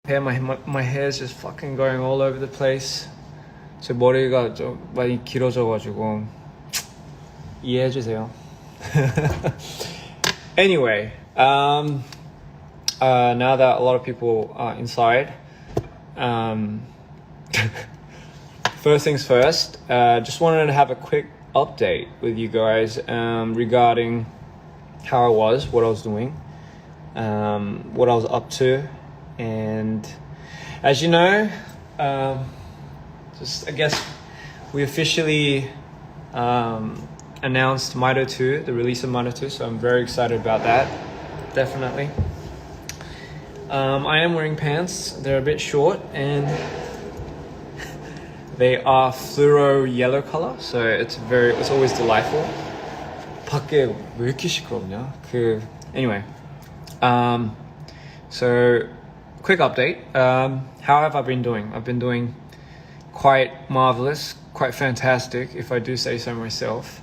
my hair is just fucking going all over the place. 제 머리가 좀 많이 길어져가지고 이해해주세요. Anyway, now that a lot of people are inside, first things first, just wanted to have a quick update with you guys regarding how I was, what I was doing, what I was up to, and as you know, I guess we officially announced Mido 2, the release of Mido 2, so I'm very excited about that, definitely. I am wearing pants. They're a bit short and they are fluoro yellow color, so it's always delightful. 밖에 왜 이렇게 시끄럽냐? Anyway, so quick update. How have I been doing? I've been doing quite marvelous, quite fantastic, if I do say so myself.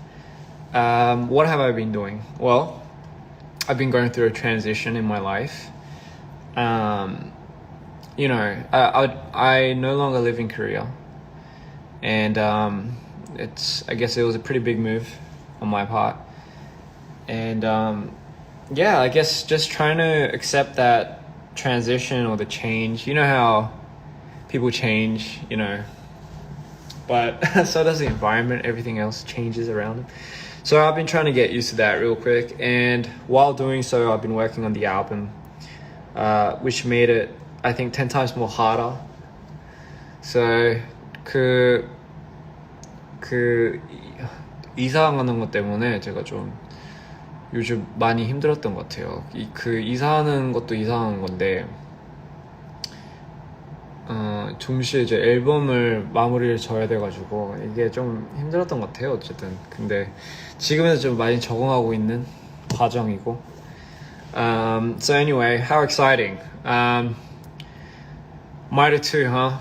What have I been doing? Well, I've been going through a transition in my life. You know, I no longer live in Korea, and I guess it was a pretty big move on my part, and yeah, I guess just trying to accept that transition or the change. You know how people change, you know, but so does the environment. Everything else changes around them. So I've been trying to get used to that real quick, and while doing so, I've been working on the album, which made it, I think, 10 times more harder. So 이사 가는 것 때문에 제가 좀 요즘 많이 힘들었던 것 같아요. 이사하는 것도 이상한 건데, 동시에 이제 앨범을 마무리를 져야 돼가지고 이게 좀 힘들었던 것 같아요. 어쨌든 근데 지금은 좀 많이 적응하고 있는 과정이고. So anyway, how exciting. Mido 2, huh?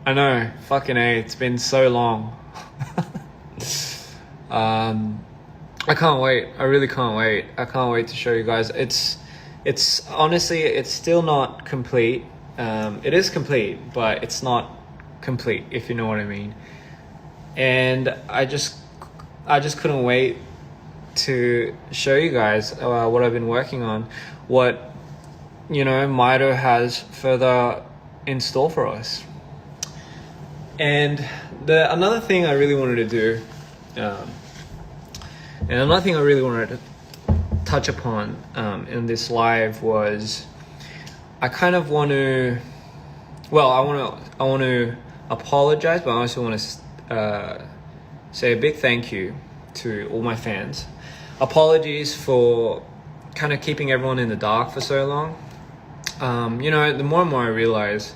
I know, fucking A, it's been so long. I can't wait. I really can't wait. I can't wait to show you guys. It's honestly, it's still not complete. It is complete, but it's not complete, if you know what I mean. And I just couldn't wait to show you guys what I've been working on, what, you know, Mido has further in store for us. And another thing I really wanted to do, and another thing I really wanted to touch upon in this live was, I kind of want to, well, I want to apologize, but I also want to say a big thank you to all my fans. Apologies for kind of keeping everyone in the dark for so long. You know, the more and more I realize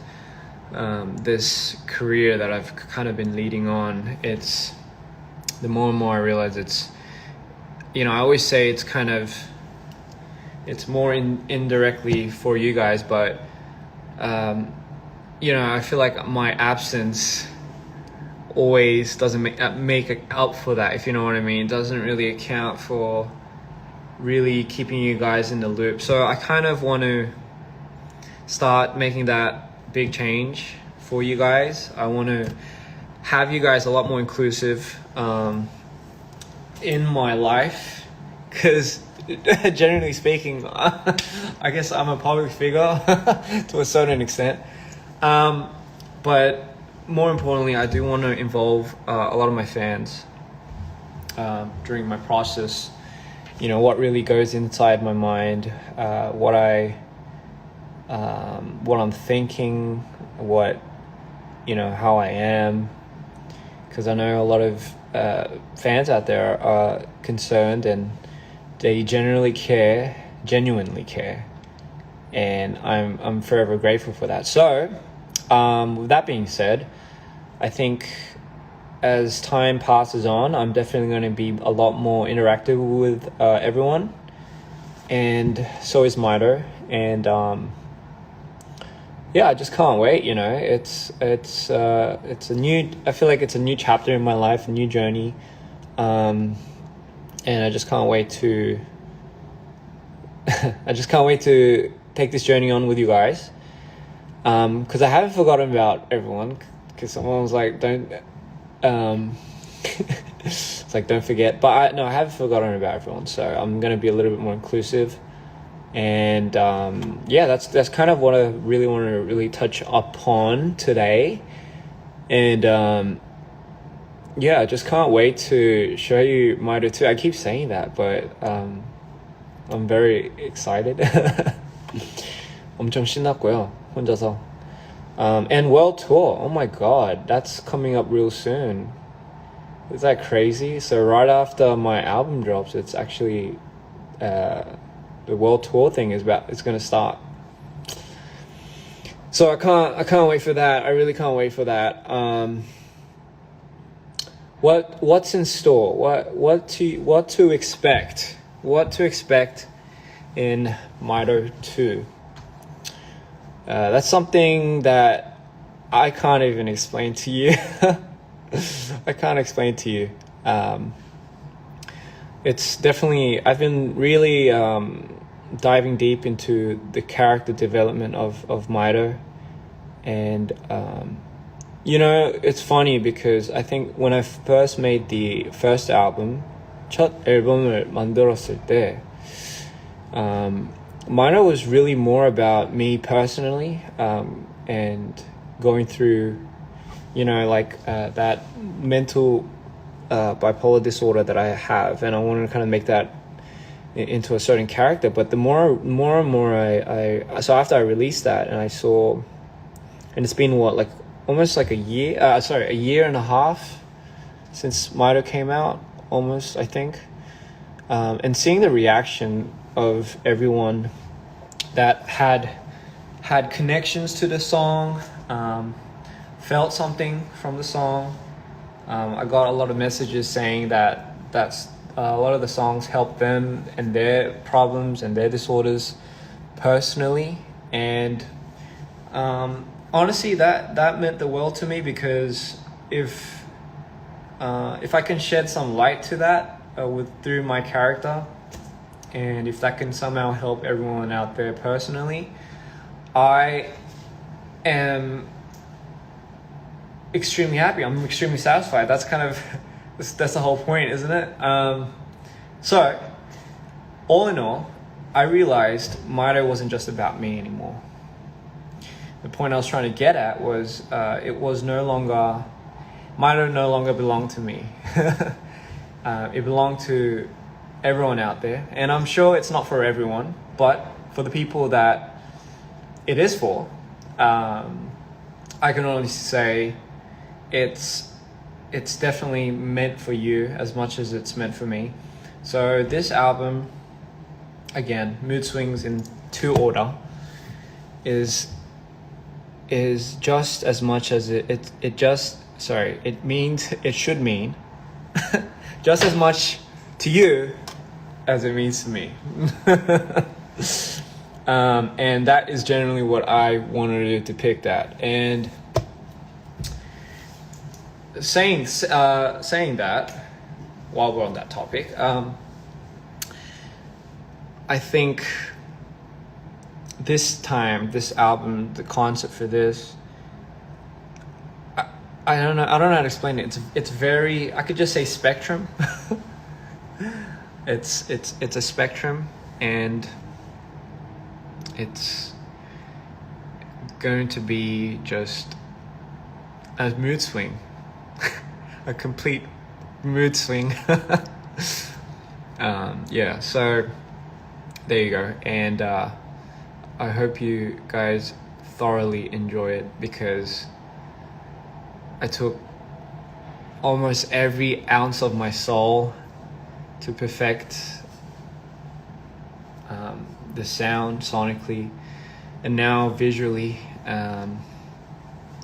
this career that I've kind of been leading on, the more and more I realize it's, you know, I always say it's more indirectly for you guys, but you know, I feel like my absence always doesn't make up for that, if you know what I mean. It doesn't really account for really keeping you guys in the loop. So I kind of want to start making that big change for you guys. I want to have you guys a lot more inclusive in my life, because generally speaking, I guess I'm a public figure to a certain extent, but more importantly, I do want to involve a lot of my fans during my process. You know, what really goes inside my mind, what I'm thinking, what, you know, how I am, because I know a lot of fans out there are concerned, and they genuinely care, and I'm forever grateful for that. So, with that being said, I think as time passes on, I'm definitely going to be a lot more interactive with everyone, and so is Mido, and yeah, I just can't wait. You know, it's a new. I feel like it's a new chapter in my life, a new journey, and I just can't wait to. I just can't wait to take this journey on with you guys. because I haven't forgotten about everyone. Because someone was like, "Don't," it's like, "Don't forget." But I haven't forgotten about everyone. So I'm gonna be a little bit more inclusive, and yeah, that's kind of what I really want to really touch upon today, and yeah, I just can't wait to show you Mido 2. I keep saying that, but I'm very excited. 엄청 신났고요, 혼자서. And world tour, oh my god, that's coming up real soon. Is that crazy? So right after my album drops, it's actually the world tour thing it's gonna start. So I can't wait for that. I really can't wait for that. What's in store? What to expect? What to expect in Mido 2? That's something that I can't even explain to you. I can't explain to you. It's definitely, I've been really diving deep into the character development of Mido, and you know, it's funny because I think when I first made the first album, 첫 앨범을 만들었을 때, Mido was really more about me personally, and going through, you know, like that mental bipolar disorder that I have, and I wanted to kind of make that into a certain character. But the more and more I so after I released that, and I saw, and it's been what, like almost like a year and a half since Mido came out, almost, I think, and seeing the reaction of everyone that had connections to the song, felt something from the song. I got a lot of messages saying that a lot of the songs helped them and their problems and their disorders personally, and honestly, that meant the world to me, because if I can shed some light to that through my character, and if that can somehow help everyone out there personally, I am extremely happy. I'm extremely satisfied. That's kind of that's the whole point, isn't it? So all in all, I realized Mido wasn't just about me anymore. The point I was trying to get at was Mido no longer belonged to me. It belonged to everyone out there, and I'm sure it's not for everyone, but for the people that it is for, I can only say it's definitely meant for you as much as it's meant for me. So this album, again, Mood Swings in 2 order, is just as much as it should mean just as much to you as it means to me. And that is generally what I wanted to depict that. And saying that, while we're on that topic, I think this album, the concept for this, I don't know how to explain it. It's very, I could just say spectrum. It's a spectrum, and it's going to be just a mood swing. A complete mood swing. Yeah, so there you go. And I hope you guys thoroughly enjoy it, because I took almost every ounce of my soul to perfect the sound sonically, and now visually,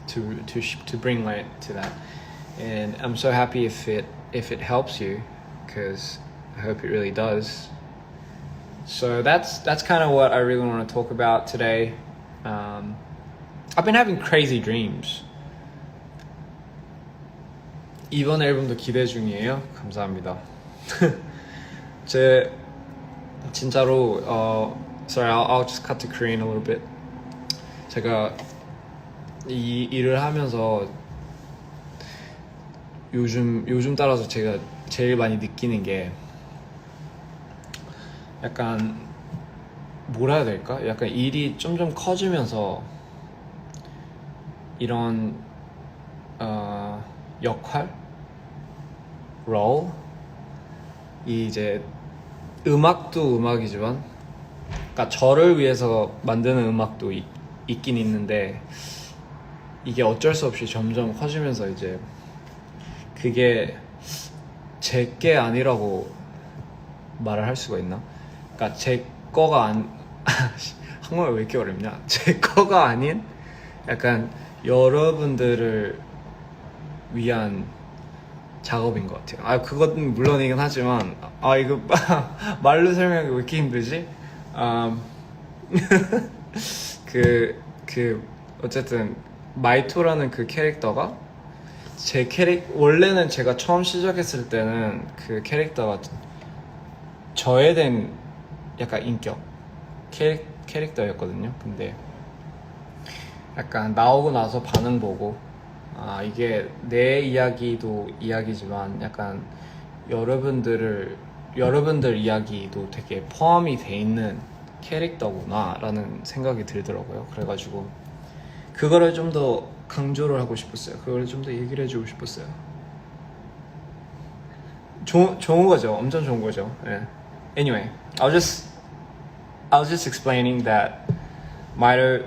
to bring light to that. And I'm so happy if it helps you, because I hope it really does. So that's kind of what I really want to talk about today. I've been having crazy dreams. 이번 앨범도 기대 중이에요. 감사합니다. 제 진짜로 sorry, I'll just cut to Korean a little bit. 제가 이 일을 하면서 요즘 따라서 제가 제일 많이 느끼는 게 약간 뭐라 해야 될까? 약간 일이 점점 커지면서 이런 역할, 롤, 이 이제 음악도 음악이지만, 그러니까 저를 위해서 만드는 음악도 있긴 있는데 이게 어쩔 수 없이 점점 커지면서 이제 그게 제게 아니라고 말을 할 수가 있나? 그러니까 제 거가 한국말 왜 이렇게 어렵냐? 제 거가 아닌 약간 여러분들을 위한 작업인 것 같아요. 아, 그건 물론이긴 하지만, 아, 이거 말로 설명하기 왜 이렇게 힘들지? 어쨌든, 마이토라는 그 캐릭터가 원래는 제가 처음 시작했을 때는 그 캐릭터가 저에 대한 약간 인격 캐릭터였거든요. 근데 약간 나오고 나서 반응 보고, 아, 이게 내 이야기도 이야기지만 약간 여러분들 이야기도 되게 포함이 돼 있는 캐릭터구나 라는 생각이 들더라고요. 그래가지고 그거를 좀 더 강조를 하고 싶었어요. 그거를 좀 더 얘기를 해주고 싶었어요. 좋은 거죠. 엄청 좋은 거죠. 네. Anyway, I was just explaining that Mito,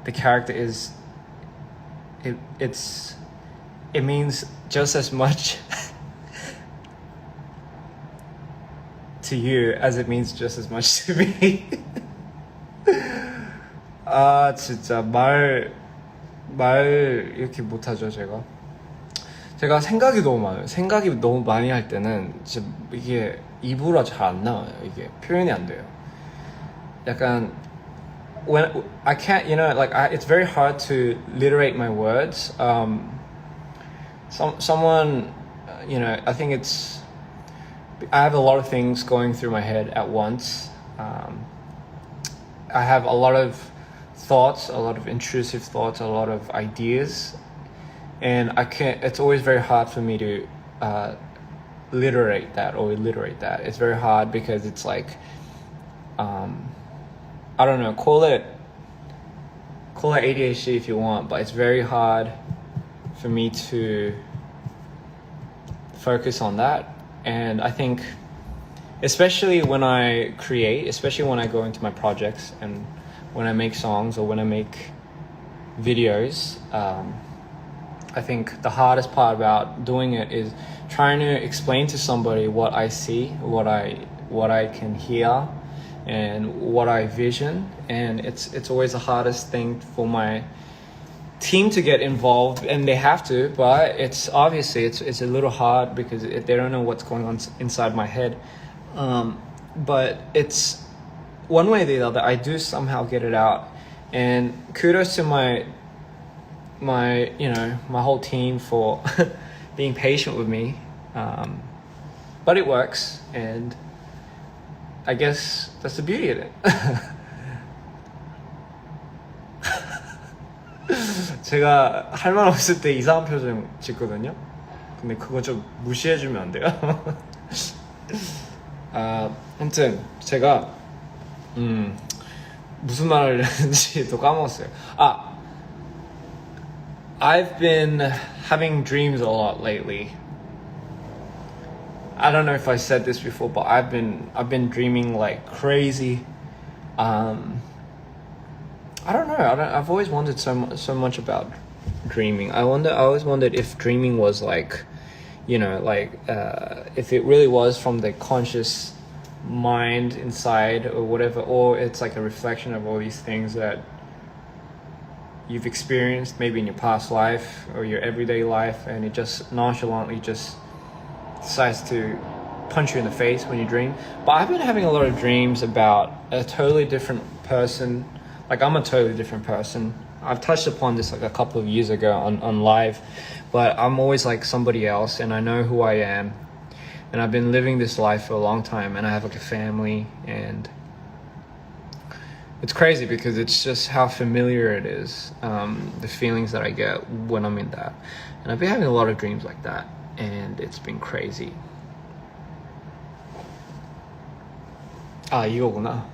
the character is it means just as much to you as it means just as much to me. 아, 진짜 말 이렇게 못하죠. 제가 생각이 너무 많아요. 생각이 너무 많이 할 때는 진짜 이게 입으로 잘 안 나와요. 이게 표현이 안 돼요. 약간 when I can't, it's very hard to literate my words. Someone, I think I have a lot of things going through my head at once. I have a lot of thoughts, a lot of intrusive thoughts, a lot of ideas, and it's always very hard for me to alliterate that. It's very hard because it's like, I don't know, call it ADHD if you want, but it's very hard for me to focus on that. And I think especially when I create, especially when I go into my projects and when I make songs or when I make videos, I think the hardest part about doing it is trying to explain to somebody what I see, what I can hear, and what I vision. And it's always the hardest thing for my team to get involved, and they have to, but it's obviously it's a little hard because they don't know what's going on inside my head. But it's one way or the other, I do somehow get it out, and kudos to my whole team for being patient with me. But it works, and I guess that's the beauty of it. 제가 할 말 없을 때 이상한 표정 짓거든요. 근데 그거 좀 무시해주면 안 돼요? 아무튼 제가 무슨 말을 했는지 또 까먹었어요. I've been having dreams a lot lately. I don't know if I said this before, but I've been dreaming like crazy. I don't know. I've always wondered so much about dreaming. I always wondered if dreaming was like, if it really was from the conscious mind inside or whatever, or it's like a reflection of all these things that you've experienced maybe in your past life or your everyday life, and it just nonchalantly just decides to punch you in the face when you dream. But I've been having a lot of dreams about a totally different person. Like, I'm a totally different person. I've touched upon this like a couple of years ago on live, but I'm always like somebody else, and I know who I am, and I've been living this life for a long time, and I have like a family, and it's crazy because it's just how familiar it is, the feelings that I get when I'm in that. And I've been having a lot of dreams like that, and it's been crazy. 아, 이거구나.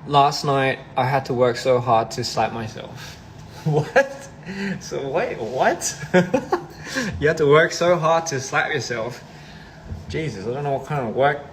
Last night I had to work so hard to slap myself. What? So wait, what? You had to work so hard to slap yourself. Jesus, I don't know what kind of work